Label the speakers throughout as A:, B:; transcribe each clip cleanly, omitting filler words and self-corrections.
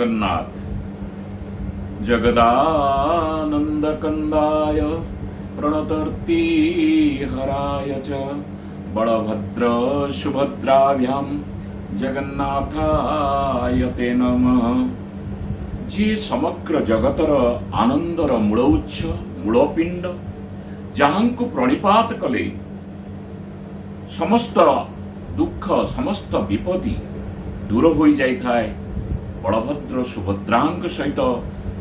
A: जगन्नाथ जगदानंदकंदाय प्रणतर्ति हराय च बलभद्र सुभद्राभ्याम जगन्नाथाय ते नमः। जी समग्र जगतर आनंदर मूल उच्च मूलपिंड जहांकु प्रणिपात कले समस्त दुख समस्त विपत्ति दूर हो जाई थाए। बलभद्र सुभद्रांक सहित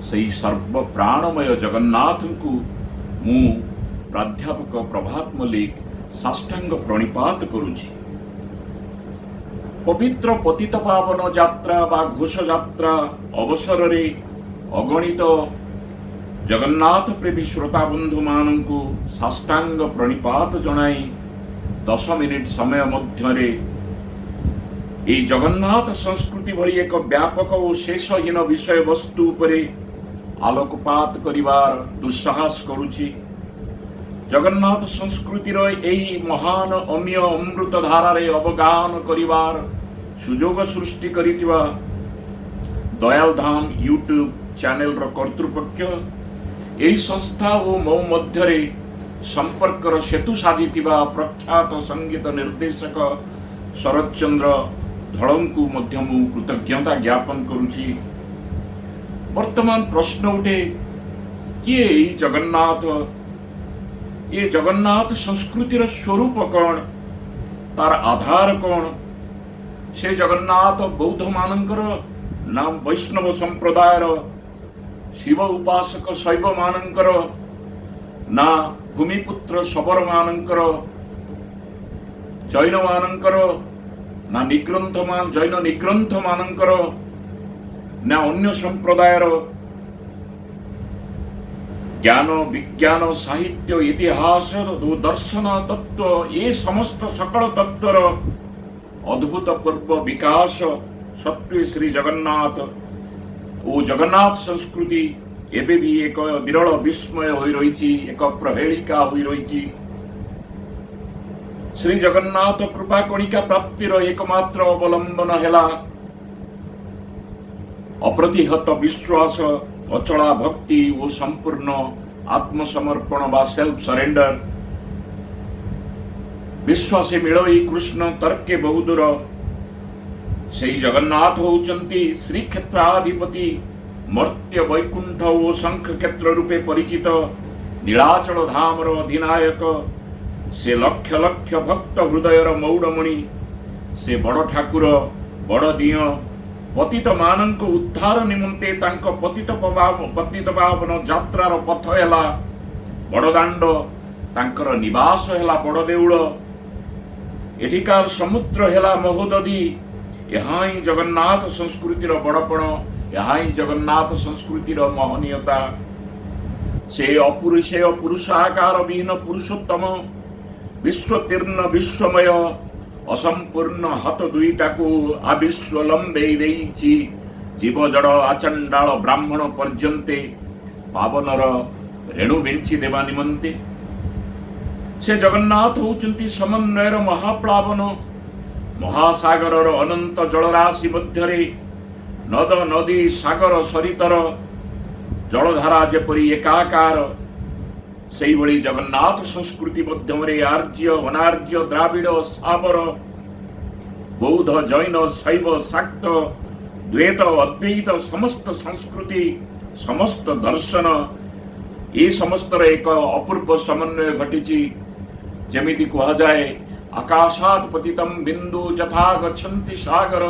A: सही सर्व प्राणमय जगन्नाथ को मु प्राध्यापक प्रभात मल्लिक साष्टांग प्रणिपात करुछि। पवित्र पतित पावन यात्रा बा घोष यात्रा अवसर रे अगणित जगन्नाथ प्रेमी श्रोता बंधु मानंकु साष्टांग प्रणिपात जणाई 10 मिनिट समय मध्यरे ए जगन्नाथ संस्कृति भली एक व्यापक और शेषहीन विषय वस्तु उपरे आलोकपात करिवार दुस्साहस करुछि। जगन्नाथ संस्कृतिर एही महान अमीय अमृत धारारे अवगान करिवार सुजोग सृष्टि करितिबा दयालधाम यूट्यूब चैनल रो कर्तृपक्ष एही संस्था ओ मो मध्यरे संपर्कर सेतु साधितिबा प्रख्यात संगीत निर्देशक शरद चंद्र धड़ंकु मध्य मु कृतज्ञता ज्ञापन करुछि। वर्तमान प्रश्न उठे किए एही जगन्नाथ ये जगन्नाथ संस्कृतिर स्वरूप कौन तार आधार कौन। से जगन्नाथ बौद्ध मानकर ना वैष्णव संप्रदायर शिव उपासक शैव मानकर ना भूमिपुत्र शबर मानकर जैन मानकर ना निग्रंथ मान जैन निग्रंथ मानकर ना अन्य संप्रदायर ज्ञान विज्ञान साहित्य इतिहास दर्शन तत्व ये समस्त सकल तत्वर अद्भुत पूर्व विकास सत्वे श्री जगन्नाथ ओ जगन्नाथ संस्कृति एबे भी एक विरल विस्मय होई रही एक प्रहेलिका होई रही। श्री जगन्नाथ कृपा कणिका प्राप्तिर एकमात्र अवलंबन हेला अप्रतिहत विश्वास अचला भक्ति और संपूर्ण आत्मसमर्पण बा सेल्फ सरेंडर। विश्वासे मिलई कृष्ण तर्के बहुदूर से जगन्नाथ होउचंती श्रीक्षेत्राधिपति मर्त्य वैकुंठ और शंख क्षेत्र रूपे परिचित नीलाचल धामर अधिनायक से लक्ष लक्ष भक्त हृदयर मौड़मणि से बड़ ठाकुर बड़ दिय पतित मानक उद्धार निमंते तांको पतित पावन यात्रार पथ हेला बड़दाण्ड तांकर निवास हेला बड़ देउल एठिकार समुद्र हेला महोदधी। यहाँ ही जगन्नाथ संस्कृतिर बड़पण यहाँ ही जगन्नाथ संस्कृतिर महनीयता। से अपुरुषेय पुरुषाकार विहीन पुरुषोत्तम विश्वतीर्ण विश्वमय असंपूर्ण हाथ दुईटा को आविश्व लंबे देइछि जीव जड़ आचंडाल ब्राह्मण पर्यन्ते पावनर रेणु बेंची देवा निमंते। से जगन्नाथ होउचंती समन्वयर महाप्लावन महासागर अनंत जलराशि मध्यरे नद नदी सागर सरितर जलधारा जेपरी एकाकार सेही भली जगन्नाथ संस्कृति मध्यमरे आर्य अनार्य द्राविड़ साबर बौद्ध जैन शैव शाक्त द्वैत अद्वैत समस्त संस्कृति समस्त दर्शन ये समस्तर एक अपूर्व समन्वय घटिछि। जेमिति कहा जाए आकाशात् पतितं बिंदु यथा गच्छन्ति सागर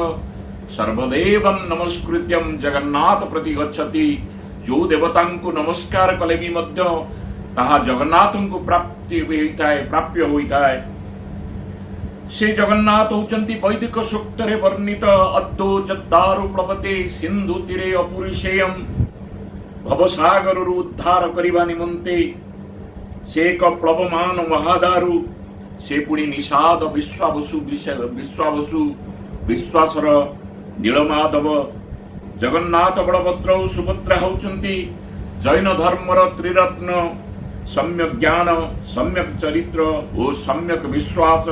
A: सर्वदेवं नमस्कृत्यं जगन्नाथ प्रति गच्छति। जो देवता को नमस्कार कले भी मध्य ताहा जगन्नाथ को प्राप्ति प्राप्य होता है। से जगन्नाथ होचंती वैदिक सूक्तरे वर्णित अद्दो जद्दारु प्लवते सिंधु तीरे अपुरुषेयम भवसागर उद्धार करिबा निमंते से एक प्लवमान महादारु से पुणी निषाद विश्वावसु विश्वासर नीलमाधव जगन्नाथ बलभद्र सुभद्रा होचंती जैन धर्मर त्रिरत्न सम्यक ज्ञान सम्यक चरित्र और सम्यक विश्वास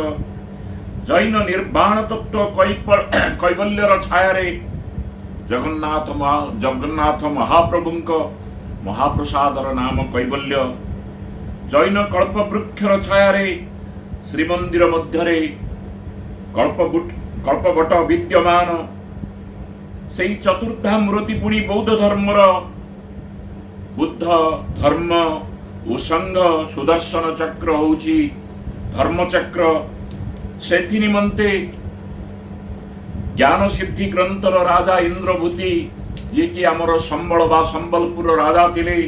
A: जैन निर्वाण तत्व कैवल्यर छाया ଜଗନ୍ନାଥ ମହାପ୍ରଭୁଙ୍କ ମହାପ୍ରସାଦର ନାମ କୈବଲ୍ୟ। ଜୈନ କଳ୍ପବୃକ୍ଷର ଛାୟାରେ ଶ୍ରୀମନ୍ଦିର ମଧ୍ୟରେ କଳ୍ପବଟ ବିଦ୍ୟମାନ। ସେହି ଚତୁର୍ଦ୍ଧା ମୂର୍ତ୍ତି ପୁଣି ବୌଦ୍ଧ ଧର୍ମର ବୁଦ୍ଧ ଧର୍ମ ଓ ସଂଘ ସୁଦର୍ଶନ ଚକ୍ର ହେଉଛି ଧର୍ମଚକ୍ର। ସେଥି ନିମନ୍ତେ ଜ୍ଞାନ ସିଦ୍ଧି ଗ୍ରନ୍ଥର ରାଜା ଇନ୍ଦ୍ରଭୂତି, ଯିଏକି ଆମର ସମ୍ବଳ ବା ସମ୍ବଲପୁର ରାଜା ଥିଲେ,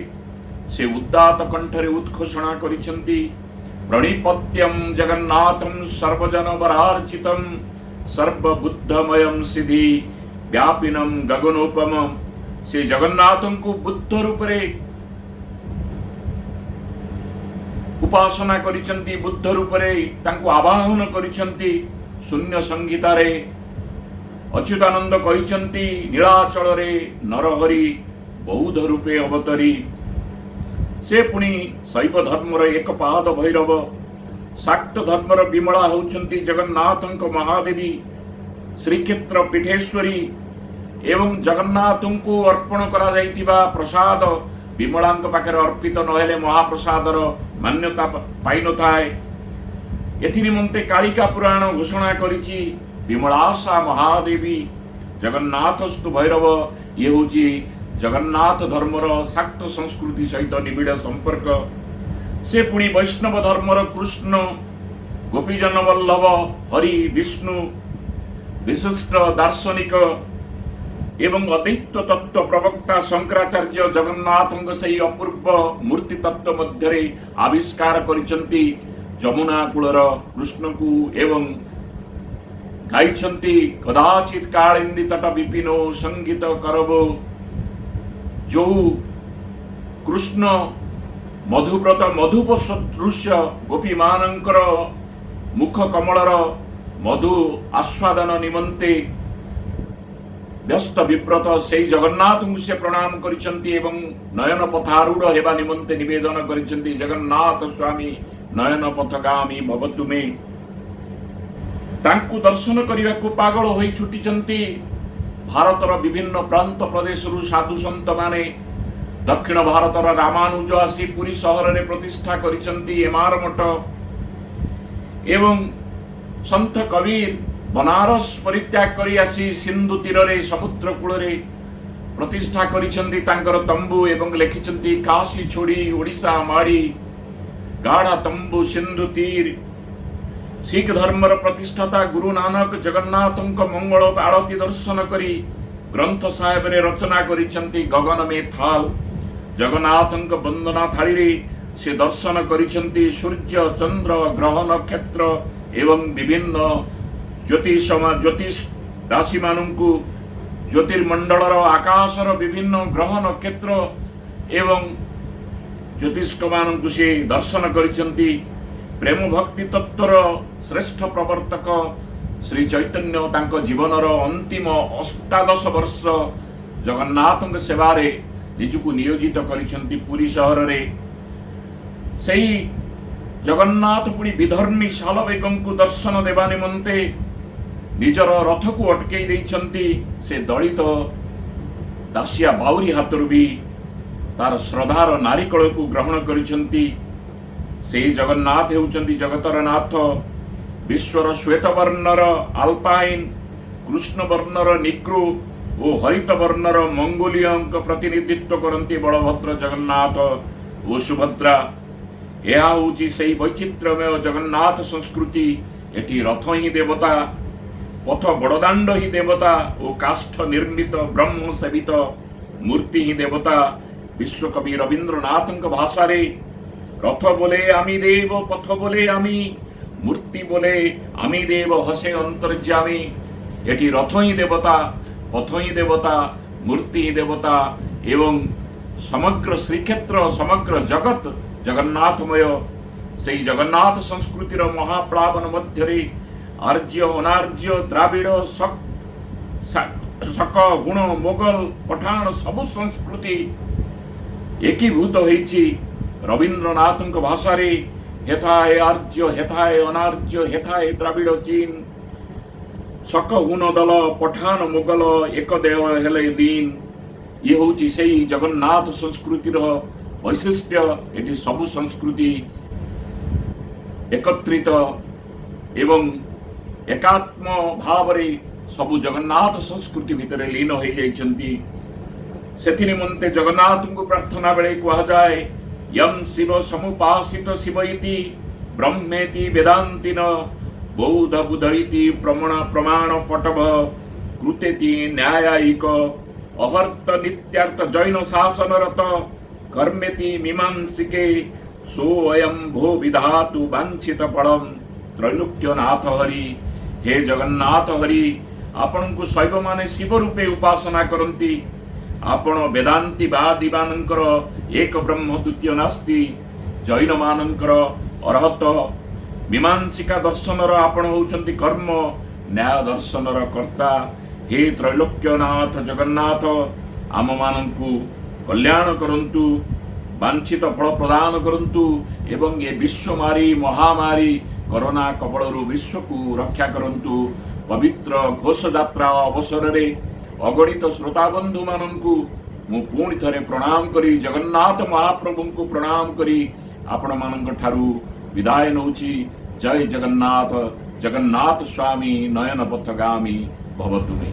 A: ସେ ଉଦାତ କଣ୍ଠରେ ଉଦ୍ଘୋଷଣା କରିଛନ୍ତି, ପ୍ରଣିପତ୍ୟଂ ଜଗନ୍ନାଥଂ ସର୍ବଜନ ବରାର୍ଚିତଂ ସର୍ବବୁଦ୍ଧମୟଂ ସିଦ୍ଧି ବ୍ୟାପିନଂ ଗଗନୋପମ। ସେ ଜଗନ୍ନାଥଙ୍କୁ ବୁଦ୍ଧ ରୂପରେ ଉପାସନା କରିଛନ୍ତି, ବୁଦ୍ଧ ରୂପରେ ତାଙ୍କୁ ଆବାହନ କରିଛନ୍ତି। ଶୂନ୍ୟ ସଂହିତାରେ ଅଚ୍ୟୁତାନନ୍ଦ କହିଛନ୍ତି, ନୀଳାଚଳରେ ନରହରି ବୌଦ୍ଧ ରୂପେ ଅବତରି। ସେ ପୁଣି ଶୈବ ଧର୍ମର ଏକ ପାଦ ଭୈରବ, ଶାକ୍ତ ଧର୍ମର ବିମଳା ହେଉଛନ୍ତି ଜଗନ୍ନାଥଙ୍କ ମହାଦେବୀ, ଶ୍ରୀକ୍ଷେତ୍ର ପୀଠେଶ୍ୱରୀ ଏବଂ ଜଗନ୍ନାଥଙ୍କୁ ଅର୍ପଣ କରାଯାଇଥିବା ପ୍ରସାଦ ବିମଳାଙ୍କ ପାଖରେ ଅର୍ପିତ ନହେଲେ ମହାପ୍ରସାଦର ମାନ୍ୟତା ପାଇନଥାଏ। ଏଥି ନିମନ୍ତେ କାଳିକା ପୁରାଣ ଘୋଷଣା କରିଛି, ବିମଳାସା ମହାଦେବୀ ଜଗନ୍ନାଥସ୍ତୁ ଭୈରବ। ଇଏ ହେଉଛି ଜଗନ୍ନାଥ ଧର୍ମର ଶାକ୍ତ ସଂସ୍କୃତି ସହିତ ନିବିଡ଼ ସମ୍ପର୍କ। ସେ ପୁଣି ବୈଷ୍ଣବ ଧର୍ମର କୃଷ୍ଣ, ଗୋପୀଜନ ବଲ୍ଲଭ, ହରି, ବିଷ୍ଣୁ, ବିଶିଷ୍ଟ ଦାର୍ଶନିକ ଏବଂ ଅଦ୍ୱୈତ ତତ୍ତ୍ୱ ପ୍ରବକ୍ତା ଶଙ୍କରାଚାର୍ଯ୍ୟ ଜଗନ୍ନାଥଙ୍କ ସେହି ଅପୂର୍ବ ମୂର୍ତ୍ତି ତତ୍ତ୍ୱ ମଧ୍ୟରେ ଆବିଷ୍କାର କରିଛନ୍ତି ଯମୁନା କୂଳର କୃଷ୍ଣକୁ ଏବଂ ଗାଇଛନ୍ତି, କଦାଚିତ୍ କାଳିନ୍ଦୀ ତଟ ବିପିନୋ ସଙ୍ଗୀତ କରବୋ। ଯୋଉ କୃଷ୍ଣ ମଧୁବ୍ରତ ମଧୁପ ସଦୃଶ୍ୟ ଗୋପୀମାନଙ୍କର ମୁଖ କମଳର ମଧୁ ଆସ୍ୱାଦନ ନିମନ୍ତେ ବ୍ୟସ୍ତ ବିବ୍ରତ ସେହି ଜଗନ୍ନାଥଙ୍କୁ ସେ ପ୍ରଣାମ କରିଛନ୍ତି ଏବଂ ନୟନ ପଥାରୂଢ଼ ହେବା ନିମନ୍ତେ ନିବେଦନ କରିଛନ୍ତି, ଜଗନ୍ନାଥ ସ୍ୱାମୀ ନୟନ ପଥଗାମୀ ଭବ ତୁମେ। ତାଙ୍କୁ ଦର୍ଶନ କରିବାକୁ ପାଗଳ ହୋଇ ଛୁଟିଛନ୍ତି ଭାରତର ବିଭିନ୍ନ ପ୍ରାନ୍ତ ପ୍ରଦେଶରୁ ସାଧୁ ସନ୍ଥମାନେ। ଦକ୍ଷିଣ ଭାରତର ରାମାନୁଜ ଆସି ପୁରୀ ସହରରେ ପ୍ରତିଷ୍ଠା କରିଛନ୍ତି ଏମାର ମଠ ଏବଂ ସନ୍ଥ କବୀର ବନାରସ ପରିତ୍ୟାଗ କରି ଆସି ସିନ୍ଧୁ ତୀରରେ ସମୁଦ୍ର କୂଳରେ ପ୍ରତିଷ୍ଠା କରିଛନ୍ତି ତାଙ୍କର ତମ୍ବୁ ଏବଂ ଲେଖିଛନ୍ତି, କାଶୀ ଛୋଡ଼ି ଓଡ଼ିଶା ମାଡ଼ି ଗାଢ଼ା ତମ୍ବୁ ସିନ୍ଧୁ ତୀର। ଶିଖ ଧର୍ମର ପ୍ରତିଷ୍ଠାତା ଗୁରୁ ନାନକ ଜଗନ୍ନାଥଙ୍କ ମଙ୍ଗଳ ଆଳତୀ ଦର୍ଶନ କରି ଗ୍ରନ୍ଥ ସାହେବରେ ରଚନା କରିଛନ୍ତି ଗଗନ ମେ ଥାଲ। ଜଗନ୍ନାଥଙ୍କ ବନ୍ଦନା ଥାଳିରେ ସେ ଦର୍ଶନ କରିଛନ୍ତି ସୂର୍ଯ୍ୟ, ଚନ୍ଦ୍ର, ଗ୍ରହ, ନକ୍ଷତ୍ର ଏବଂ ବିଭିନ୍ନ ଜ୍ୟୋତିଷ ରାଶିମାନଙ୍କୁ, ଜ୍ୟୋତିର୍ମଣ୍ଡଳର ଆକାଶର ବିଭିନ୍ନ ଗ୍ରହ, ନକ୍ଷତ୍ର ଏବଂ ଜ୍ୟୋତିଷ୍କମାନଙ୍କୁ ସେ ଦର୍ଶନ କରିଛନ୍ତି। ପ୍ରେମ ଭକ୍ତି ତତ୍ତ୍ୱର ଶ୍ରେଷ୍ଠ ପ୍ରବର୍ତ୍ତକ ଶ୍ରୀ ଚୈତନ୍ୟ ତାଙ୍କ ଜୀବନର ଅନ୍ତିମ 18 ବର୍ଷ ଜଗନ୍ନାଥଙ୍କ ସେବାରେ ନିଜକୁ ନିୟୋଜିତ କରିଛନ୍ତି ପୁରୀ ସହରରେ। ସେହି ଜଗନ୍ନାଥ ପୁଣି ବିଧର୍ମୀ ଶାଲବେଗଙ୍କୁ ଦର୍ଶନ ଦେବା ନିମନ୍ତେ ନିଜର ରଥକୁ ଅଟକେଇ ଦେଇଛନ୍ତି। ସେ ଦଳିତ ଦାସିଆ ବାଉରୀ ହାତରୁ ବି ତାର ଶ୍ରଦ୍ଧାର ନାରିକଳକୁ ଗ୍ରହଣ କରିଛନ୍ତି। ସେହି ଜଗନ୍ନାଥ ହେଉଛନ୍ତି ଜଗତର ନାଥ। ବିଶ୍ୱର ଶ୍ୱେତ ବର୍ଣ୍ଣର ଆଲପାଇନ, କୃଷ୍ଣ ବର୍ଣ୍ଣର ନିକ୍ରୁ ଓ ହରିତ ବର୍ଣ୍ଣର ମଙ୍ଗୋଲିୟଙ୍କ ପ୍ରତିନିଧିତ୍ୱ କରନ୍ତି ବଳଭଦ୍ର, ଜଗନ୍ନାଥ ଓ ସୁଭଦ୍ରା। ଏହା ହେଉଛି ସେହି ବୈଚିତ୍ର୍ୟମୟ ଜଗନ୍ନାଥ ସଂସ୍କୃତି। ଏଠି ରଥ ହିଁ ଦେବତା, ପଥ ବଡ଼ଦାଣ୍ଡ ହିଁ ଦେବତା ଓ କାଷ୍ଠ ନିର୍ମିତ ବ୍ରହ୍ମ ସେବିତ ମୂର୍ତ୍ତି ହିଁ ଦେବତା। ବିଶ୍ୱକବି ରବୀନ୍ଦ୍ରନାଥଙ୍କ ଭାଷାରେ ରଥ ବୋଲେ আমি দেব, পথ বলে আমি, মূর্তি বলে আমি দেব, হসে অন্তর্যামী। এটি রথ ହିଁ দেবতা, পথ ହିଁ দেবতা, মূর্তি ହିଁ দেবতা এবং সমগ্র শ্রীক্ষেত্র সমগ্র জগৎ জগন্নাথময়। সেই জগন্নাଥ ସଂସ୍କୃତିର ମହାପ୍ଳାବନ ମଧ୍ୟରେ ଆର୍ଯ୍ୟ, ଅନାର୍ଯ୍ୟ, ଦ୍ରାବିଡ଼, ଶକ, ଗୁଣ, ମୋଗଲ, ପଠାଣ ସବୁ ସଂସ୍କୃତି ଏକୀଭୂତ ହୋଇଛି। ରବୀନ୍ଦ୍ରନାଥଙ୍କ ଭାଷାରେ ହେଥାଏ ଆର୍ଯ୍ୟ, ହେଥାଏ ଅନାର୍ଯ୍ୟ, ହେଥାଏ ଦ୍ରାବିଡ଼, ଚୀନ शक हुन दल पठान मुगल एक देह हेले दीन। ये हूँ से जगन्नाथ संस्कृतिर वैशिष्ट्य। ये सबु संस्कृति एकत्रित एवं एकात्म भाव सबु जगन्नाथ संस्कृति भितर लीन हो जाइछन्ति। सेथि निमंते जगन्नाथ को प्रार्थना बेले कहा जाए यम शिव समुपासित शिव इति ब्रह्मेति वेदांतिन बौद्ध बुधइति प्रमाण पटव कृतेति न्यायिक अहर्त नित्यार्थ जैन शासनरत कर्मेति मीमांसिके सोऽयं भो विधातु वांछित फलम। त्रैलोक्यनाथ हरि, हे जगन्नाथ हरि, आपण को शैव माने शिव रूपे उपासना करती। आपण वेदांती वादी मानकर एक ब्रह्म द्वितीय नास्ति। जैन मानकर अरहत मीमांसिका दर्शनर आपण होउछन्ति कर्म न्याय दर्शनर कर्ता। हे त्रैलोक्यनाथ जगन्नाथ, आम मानंकु कल्याण करंतु, वांछित फल प्रदान करंतु एवं ये विश्वमारी महामारी कोरोना कबलरु विश्व को रक्षा करंतु। पवित्र घोष यात्रा अवसर रे अगणित श्रोता बंधु मानंकु मु पुणी थरे प्रणाम करी जगन्नाथ महाप्रभु को प्रणाम करी आपण मानंक ठारू विदाय नौची। जय जगन्नाथ। जगन्नाथ स्वामी नयन पथगामी भवतु मे।